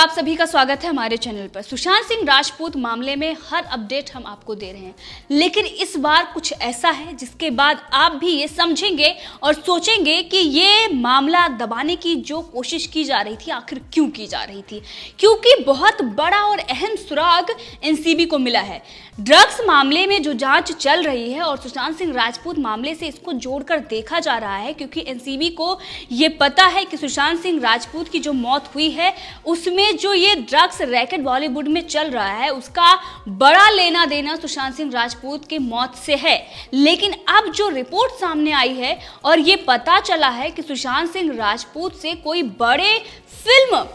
आप सभी का स्वागत है हमारे चैनल पर। सुशांत सिंह राजपूत मामले में हर अपडेट हम आपको दे रहे हैं, लेकिन इस बार कुछ ऐसा है जिसके बाद आप भी ये समझेंगे और सोचेंगे कि ये मामला दबाने की जो कोशिश की जा रही थी आखिर क्यों की जा रही थी, क्योंकि बहुत बड़ा और अहम सुराग एनसीबी को मिला है। ड्रग्स मामले में जो जांच चल रही है और सुशांत सिंह राजपूत मामले से इसको जोड़कर देखा जा रहा है, क्योंकि एनसीबी को ये पता है कि सुशांत सिंह राजपूत की जो मौत हुई है उसमें जो ये ड्रग्स रैकेट बॉलीवुड में चल रहा है उसका बड़ा लेना देना सुशांत सिंह राजपूत की मौत से है। लेकिन अब जो रिपोर्ट सामने आई है और ये पता चला है कि सुशांत सिंह राजपूत से कोई बड़े फिल्म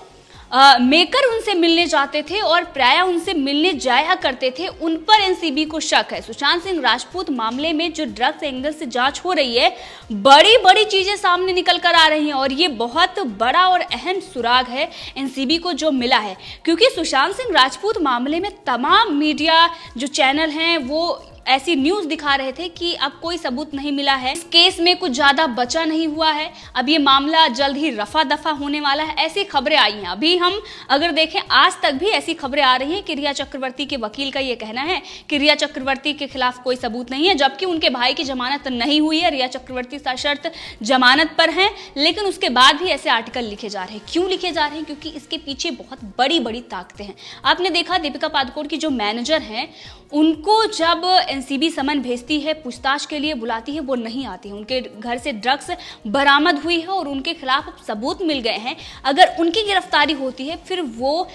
मेकर उनसे मिलने जाते थे और प्राय उनसे मिलने जाया करते थे, उन पर एनसीबी को शक है। सुशांत सिंह राजपूत मामले में जो ड्रग्स एंगल से जांच हो रही है, बड़ी बड़ी चीजें सामने निकल कर आ रही हैं और ये बहुत बड़ा और अहम सुराग है एनसीबी को जो मिला है, क्योंकि सुशांत सिंह राजपूत मामले में तमाम मीडिया जो चैनल हैं वो ऐसी न्यूज दिखा रहे थे कि अब कोई सबूत नहीं मिला है, इस केस में कुछ ज्यादा बचा नहीं हुआ है, अब ये मामला जल्द ही रफा दफा होने वाला है, ऐसी खबरें आई हैं। अभी हम अगर देखें आज तक भी ऐसी खबरें आ रही हैं कि रिया चक्रवर्ती के वकील का ये कहना है कि रिया चक्रवर्ती के खिलाफ कोई सबूत नहीं है, जबकि उनके भाई की जमानत नहीं हुई है, रिया चक्रवर्ती सशर्त जमानत पर हैं, लेकिन उसके बाद भी ऐसे आर्टिकल लिखे जा रहे हैं। क्यों लिखे जा रहे हैं? क्योंकि इसके पीछे बहुत बड़ी बड़ी ताकतें हैं। आपने देखा दीपिका पादुकोण की जो मैनेजर हैं उनको जब एनसीबी समन भेजती है, पूछताछ के लिए बुलाती है, वो नहीं आती है। उनके घर से ड्रग्स बरामद हुई है और उनके खिलाफ सबूत मिल गए हैं। अगर उनकी गिरफ्तारी होती है फिर वो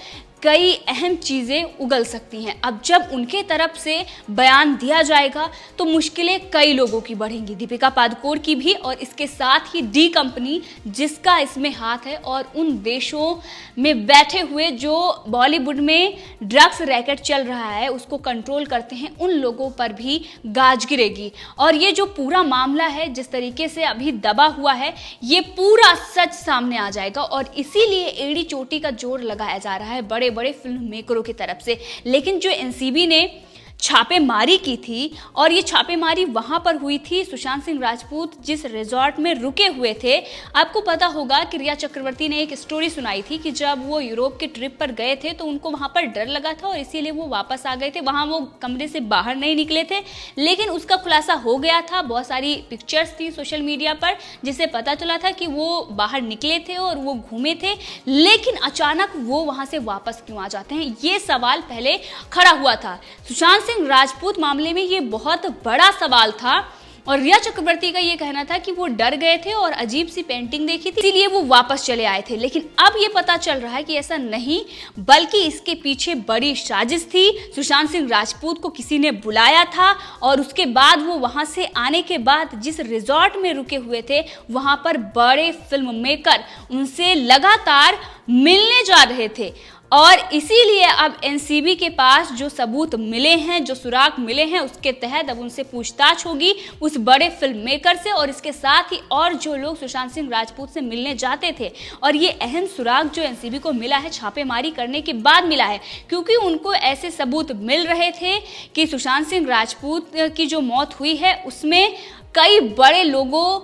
कई अहम चीज़ें उगल सकती हैं। अब जब उनके तरफ से बयान दिया जाएगा तो मुश्किलें कई लोगों की बढ़ेंगी, दीपिका पादुकोण की भी और इसके साथ ही डी कंपनी जिसका इसमें हाथ है, और उन देशों में बैठे हुए जो बॉलीवुड में ड्रग्स रैकेट चल रहा है उसको कंट्रोल करते हैं, उन लोगों पर भी गाज गिरेगी। और ये जो पूरा मामला है जिस तरीके से अभी दबा हुआ है, ये पूरा सच सामने आ जाएगा और इसीलिए एड़ी चोटी का जोर लगाया जा रहा है बड़े बड़े फिल्म मेकरों की तरफ से। लेकिन जो एनसीबी ने छापेमारी की थी और ये छापेमारी वहां पर हुई थी सुशांत सिंह राजपूत जिस रिजॉर्ट में रुके हुए थे। आपको पता होगा कि रिया चक्रवर्ती ने एक स्टोरी सुनाई थी कि जब वो यूरोप के ट्रिप पर गए थे तो उनको वहां पर डर लगा था और इसीलिए वो वापस आ गए थे, वहां वो कमरे से बाहर नहीं निकले थे। लेकिन उसका खुलासा हो गया था, बहुत सारी पिक्चर्स थी सोशल मीडिया पर जिससे पता चला था कि वो बाहर निकले थे और वो घूमे थे, लेकिन अचानक वो वहां से वापस क्यों आ जाते हैं, ये सवाल पहले खड़ा हुआ था। सुशांत सिंह राजपूत मामले में ये बहुत बड़ा सवाल था और रिया चक्रवर्ती का ये कहना था कि वो डर गए थे और अजीब सी पेंटिंग देखी थी इसलिए वो वापस चले आए थे। लेकिन अब ये पता चल रहा है कि ऐसा नहीं, बल्कि इसके पीछे बड़ी साजिश थी। सुशांत सिंह राजपूत को किसी ने बुलाया था और उसके बाद वो वहां से आने के बाद जिस रिजॉर्ट में रुके हुए थे वहां पर बड़े फिल्म मेकर उनसे लगातार मिलने जा रहे थे और इसीलिए अब एनसीबी के पास जो सबूत मिले हैं, जो सुराग मिले हैं, उसके तहत अब उनसे पूछताछ होगी उस बड़े फिल्म मेकर से और इसके साथ ही और जो लोग सुशांत सिंह राजपूत से मिलने जाते थे। और ये अहम सुराग जो एनसीबी को मिला है छापेमारी करने के बाद मिला है, क्योंकि उनको ऐसे सबूत मिल रहे थे कि सुशांत सिंह राजपूत की जो मौत हुई है उसमें कई बड़े लोगों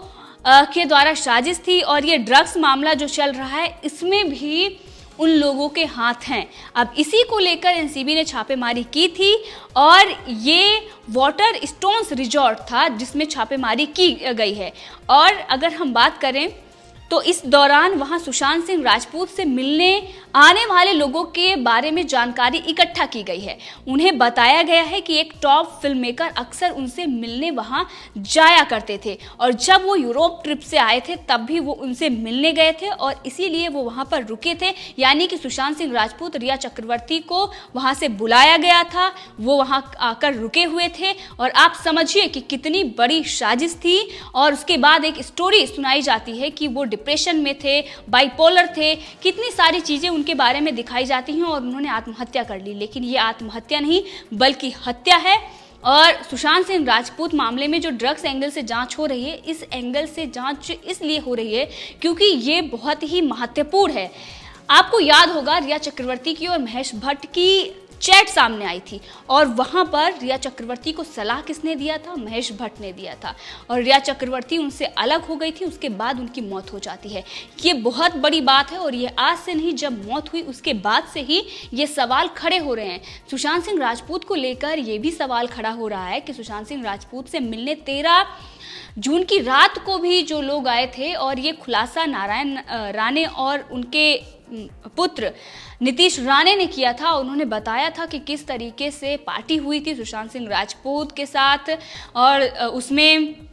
के द्वारा साजिश थी और ये ड्रग्स मामला जो चल रहा है इसमें भी उन लोगों के हाथ हैं। अब इसी को लेकर एनसीबी ने छापेमारी की थी और ये वाटर स्टोन्स रिजॉर्ट था जिसमें छापेमारी की गई है। और अगर हम बात करें तो इस दौरान वहां सुशांत सिंह राजपूत से मिलने आने वाले लोगों के बारे में जानकारी इकट्ठा की गई है। उन्हें बताया गया है कि एक टॉप फिल्म मेकर अक्सर उनसे मिलने वहां जाया करते थे और जब वो यूरोप ट्रिप से आए थे तब भी वो उनसे मिलने गए थे और इसीलिए वो वहां पर रुके थे। यानी कि सुशांत सिंह राजपूत, रिया चक्रवर्ती को वहां से बुलाया गया था, वो वहां आकर रुके हुए थे और आप समझिए कि कितनी बड़ी साजिश थी। और उसके बाद एक स्टोरी सुनाई जाती है कि वो डिप्रेशन में थे, बाइपोलर थे, कितनी सारी चीजें उनके बारे में दिखाई जाती हैं और उन्होंने आत्महत्या कर ली। लेकिन ये आत्महत्या नहीं बल्कि हत्या है। और सुशांत सिंह राजपूत मामले में जो ड्रग्स एंगल से जांच हो रही है, इस एंगल से जांच इसलिए हो रही है क्योंकि ये बहुत ही महत्वपूर्ण है। आपको याद होगा रिया चक्रवर्ती की और महेश भट्ट की चैट सामने आई थी और वहाँ पर रिया चक्रवर्ती को सलाह किसने दिया था? महेश भट्ट ने दिया था और रिया चक्रवर्ती उनसे अलग हो गई थी, उसके बाद उनकी मौत हो जाती है। ये बहुत बड़ी बात है और ये आज से नहीं, जब मौत हुई उसके बाद से ही ये सवाल खड़े हो रहे हैं। सुशांत सिंह राजपूत को लेकर ये भी सवाल खड़ा हो रहा है कि सुशांत सिंह राजपूत से मिलने 13 जून की रात को भी जो लोग आए थे और ये खुलासा नारायण राणे और उनके पुत्र नीतीश राणे ने किया था। उन्होंने बताया था कि किस तरीके से पार्टी हुई थी सुशांत सिंह राजपूत के साथ और उसमें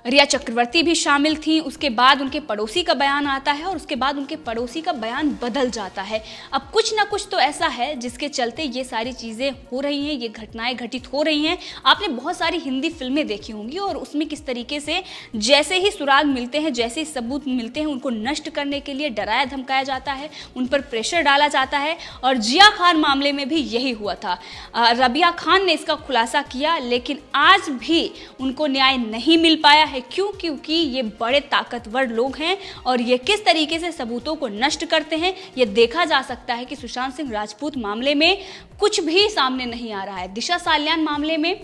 रिया चक्रवर्ती भी शामिल थी। उसके बाद उनके पड़ोसी का बयान आता है और उसके बाद उनके पड़ोसी का बयान बदल जाता है। अब कुछ ना कुछ तो ऐसा है जिसके चलते ये सारी चीज़ें हो रही हैं, ये घटनाएं घटित हो रही हैं। आपने बहुत सारी हिंदी फिल्में देखी होंगी और उसमें किस तरीके से जैसे ही सुराग मिलते हैं, जैसे ही सबूत मिलते हैं, उनको नष्ट करने के लिए डराया धमकाया जाता है, उन पर प्रेशर डाला जाता है। और जिया खान मामले में भी यही हुआ था। रबिया खान ने इसका खुलासा किया, लेकिन आज भी उनको न्याय नहीं मिल पाया है। क्यों? क्योंकि ये बड़े ताकतवर लोग हैं और ये किस तरीके से सबूतों को नष्ट करते हैं ये देखा जा सकता है कि सुशांत सिंह राजपूत मामले में कुछ भी सामने नहीं आ रहा है। दिशा साल्यान मामले में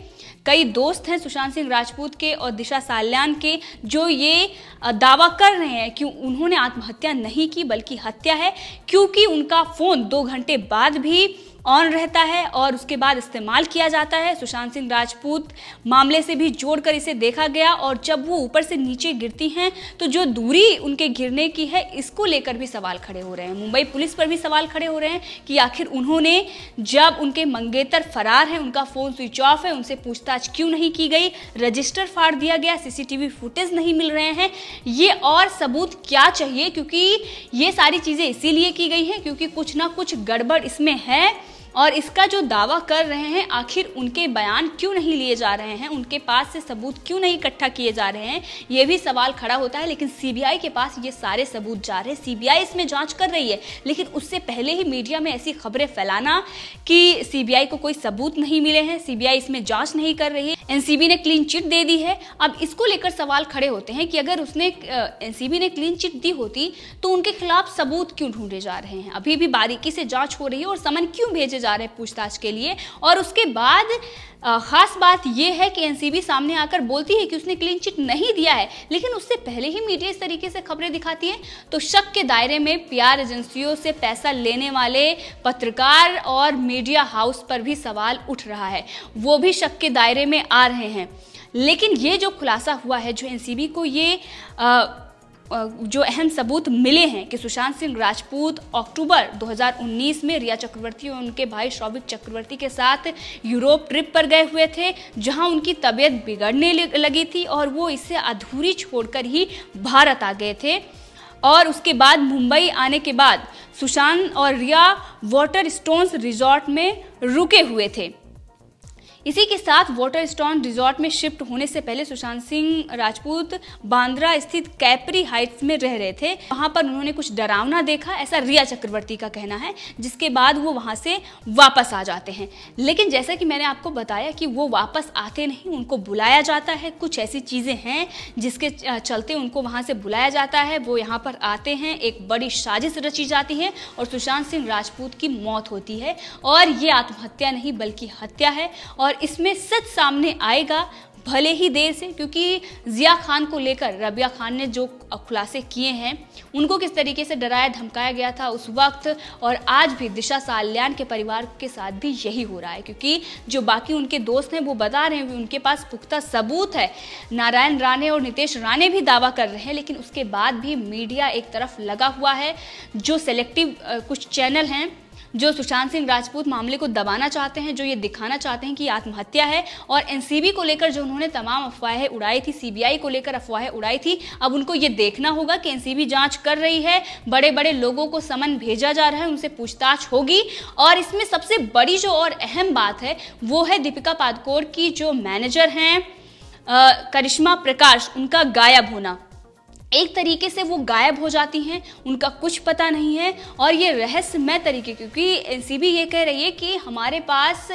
कई दोस्त हैं सुशांत सिंह राजपूत के और दिशा साल्यान के, जो ये दावा कर रहे हैं कि उन्होंने आत्महत्या नहीं की बल्कि हत्या है, क्योंकि उनका फ़ोन 2 घंटे बाद भी ऑन रहता है और उसके बाद इस्तेमाल किया जाता है। सुशांत सिंह राजपूत मामले से भी जोड़कर इसे देखा गया और जब वो ऊपर से नीचे गिरती हैं तो जो दूरी उनके गिरने की है, इसको लेकर भी सवाल खड़े हो रहे हैं। मुंबई पुलिस पर भी सवाल खड़े हो रहे हैं कि आखिर उन्होंने, जब उनके मंगेतर फरार हैं, उनका फ़ोन स्विच ऑफ है, उनसे पूछताछ क्यों नहीं की गई, रजिस्टर फाड़ दिया गया, सीसीटीवी फुटेज नहीं मिल रहे हैं, ये और सबूत क्या चाहिए? क्योंकि ये सारी चीज़ें इसीलिए की गई हैं क्योंकि कुछ ना कुछ गड़बड़ इसमें है। और इसका जो दावा कर रहे हैं, आखिर उनके बयान क्यों नहीं लिए जा रहे हैं, उनके पास से सबूत क्यों नहीं इकट्ठा किए जा रहे हैं, ये भी सवाल खड़ा होता है। लेकिन सीबीआई के पास ये सारे सबूत जा रहे हैं, सीबीआई इसमें जांच कर रही है। लेकिन उससे पहले ही मीडिया में ऐसी खबरें फैलाना कि सीबीआई को कोई सबूत नहीं मिले हैं, सीबीआई इसमें जांच नहीं कर रही है, एनसीबी ने क्लीन चिट दे दी है। अब इसको लेकर सवाल खड़े होते हैं कि अगर उसने एनसीबी ने क्लीन चिट दी होती तो उनके खिलाफ सबूत क्यों ढूंढे जा रहे हैं? अभी भी बारीकी से जांच हो रही है और समन क्यों भेजे जा रहे हैं पूछताछ के लिए? और उसके बाद खास बात यह है कि एनसीबी सामने आकर बोलती है कि उसने क्लीन चिट नहीं दिया है, लेकिन उससे पहले ही मीडिया इस तरीके से खबरें दिखाती है। तो शक के दायरे में पीआर एजेंसियों से पैसा लेने वाले पत्रकार और मीडिया हाउस पर भी सवाल उठ रहा है, वो भी शक के दायरे में आ रहे हैं। लेकिन ये जो खुलासा हुआ है, जो एनसीबी को ये जो अहम सबूत मिले हैं कि सुशांत सिंह राजपूत अक्टूबर 2019 में रिया चक्रवर्ती और उनके भाई शौविक चक्रवर्ती के साथ यूरोप ट्रिप पर गए हुए थे, जहां उनकी तबीयत बिगड़ने लगी थी और वो इसे अधूरी छोड़कर ही भारत आ गए थे। और उसके बाद मुंबई आने के बाद सुशांत और रिया वाटर स्टोन्स रिजॉर्ट में रुके हुए थे। इसी के साथ वाटर स्टोन रिजॉर्ट में शिफ्ट होने से पहले सुशांत सिंह राजपूत बांद्रा स्थित कैपरी हाइट्स में रह रहे थे। वहां पर उन्होंने कुछ डरावना देखा, ऐसा रिया चक्रवर्ती का कहना है, जिसके बाद वो वहां से वापस आ जाते हैं। लेकिन जैसा कि मैंने आपको बताया कि वो वापस आते नहीं, उनको बुलाया जाता है। कुछ ऐसी चीज़ें हैं जिसके चलते उनको वहाँ से बुलाया जाता है। वो यहाँ पर आते हैं, एक बड़ी साजिश रची जाती है और सुशांत सिंह राजपूत की मौत होती है। और ये आत्महत्या नहीं बल्कि हत्या है और इसमें सच सामने आएगा, भले ही देर से, क्योंकि जिया खान को लेकर रबिया खान ने जो खुलासे किए हैं, उनको किस तरीके से डराया धमकाया गया था उस वक्त, और आज भी दिशा साल्यान के परिवार के साथ भी यही हो रहा है। क्योंकि जो बाकी उनके दोस्त हैं वो बता रहे हैं उनके पास पुख्ता सबूत है। नारायण राणे और नीतीश राणे भी दावा कर रहे हैं, लेकिन उसके बाद भी मीडिया एक तरफ लगा हुआ है। जो सेलेक्टिव कुछ चैनल हैं जो सुशांत सिंह राजपूत मामले को दबाना चाहते हैं, जो ये दिखाना चाहते हैं कि आत्महत्या है, और एनसीबी को लेकर जो उन्होंने तमाम अफवाहें उड़ाई थी, सीबीआई को लेकर अफवाहें उड़ाई थी, अब उनको ये देखना होगा कि एनसीबी जांच कर रही है, बड़े बड़े लोगों को समन भेजा जा रहा है, उनसे पूछताछ होगी। और इसमें सबसे बड़ी जो और अहम बात है वो है दीपिका पादुकोण की जो मैनेजर हैं करिश्मा प्रकाश, उनका गायब होना। एक तरीके से वो गायब हो जाती हैं, उनका कुछ पता नहीं है, और ये रहस्यमय तरीके, क्योंकि एनसीबी ये कह रही है कि हमारे पास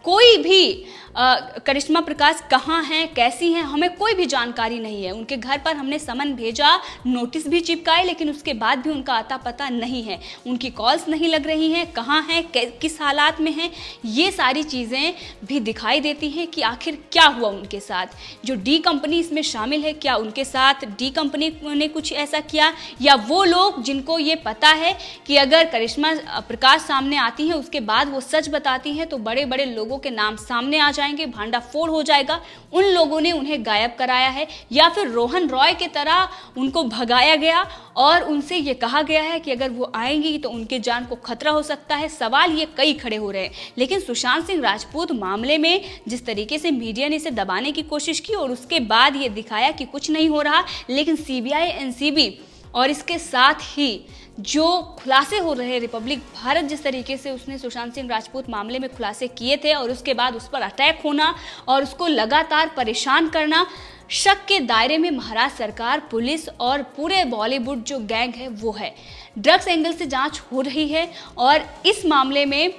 कोई भी करिश्मा प्रकाश कहाँ हैं, कैसी हैं, हमें कोई भी जानकारी नहीं है। उनके घर पर हमने समन भेजा, नोटिस भी चिपकाए, लेकिन उसके बाद भी उनका आता पता नहीं है। उनकी कॉल्स नहीं लग रही हैं, कहाँ हैं, किस हालात में हैं, ये सारी चीज़ें भी दिखाई देती हैं कि आखिर क्या हुआ उनके साथ। जो डी कंपनी इसमें शामिल है, क्या उनके साथ डी कंपनी ने कुछ ऐसा किया, या वो लोग जिनको ये पता है कि अगर करिश्मा प्रकाश सामने आती हैं उसके बाद वो सच बताती हैं तो बड़े बड़े लोगों के नाम सामने आ जाएंगे, भांडाफोड़ हो जाएगा, उन लोगों ने उन्हें गायब कराया है, या फिर रोहन रॉय की तरह उनको भगाया गया और उनसे ये कहा गया है कि अगर वो आएंगी तो उनके जान को खतरा हो सकता है। सवाल ये कई खड़े हो रहे हैं। लेकिन सुशांत सिंह राजपूत मामले में जिस तरीके से मीडिया ने इसे दबाने की कोशिश की और उसके बाद ये दिखाया कि कुछ नहीं हो रहा, लेकिन सीबीआई, एनसीबी और इसके साथ ही जो खुलासे हो रहे, रिपब्लिक भारत जिस तरीके से उसने सुशांत सिंह राजपूत मामले में खुलासे किए थे और उसके बाद उस पर अटैक होना और उसको लगातार परेशान करना, शक के दायरे में महाराष्ट्र सरकार, पुलिस और पूरे बॉलीवुड जो गैंग है वो है। ड्रग्स एंगल से जांच हो रही है और इस मामले में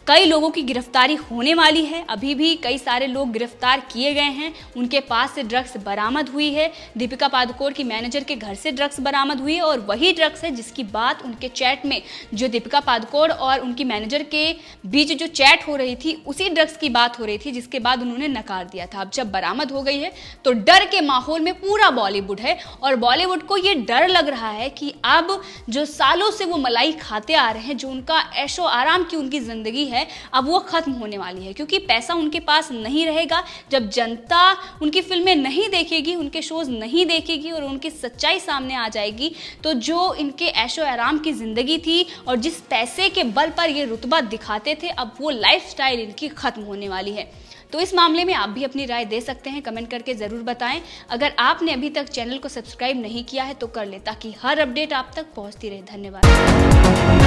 कई लोगों की गिरफ्तारी होने वाली है। अभी भी कई सारे लोग गिरफ्तार किए गए हैं, उनके पास से ड्रग्स बरामद हुई है। दीपिका पादुकोण की मैनेजर के घर से ड्रग्स बरामद हुई है और वही ड्रग्स है जिसकी बात उनके चैट में, जो दीपिका पादुकोण और उनकी मैनेजर के बीच जो चैट हो रही थी, उसी ड्रग्स की बात हो रही थी, जिसके बाद उन्होंने नकार दिया था। अब जब बरामद हो गई है तो डर के माहौल में पूरा बॉलीवुड है और बॉलीवुड को ये डर लग रहा है कि अब जो सालों से वो मलाई खाते आ रहे हैं, जो उनका ऐशो आराम की उनकी जिंदगी है, अब वो खत्म होने वाली है, क्योंकि पैसा उनके पास नहीं रहेगा। जब जनता उनकी फिल्में नहीं देखेगी, उनके शोज नहीं देखेगी और उनकी सच्चाई सामने आ जाएगी, तो जो इनके ऐशो आराम की जिंदगी थी और जिस पैसे के बल पर ये रुतबा दिखाते थे, अब वो लाइफस्टाइल इनकी खत्म होने वाली है। तो इस मामले में आप भी अपनी राय दे सकते हैं, कमेंट करके ज़रूर बताएं। अगर आपने अभी तक चैनल को सब्सक्राइब नहीं किया है तो कर ले, ताकि हर अपडेट आप तक पहुंचती रहे। धन्यवाद।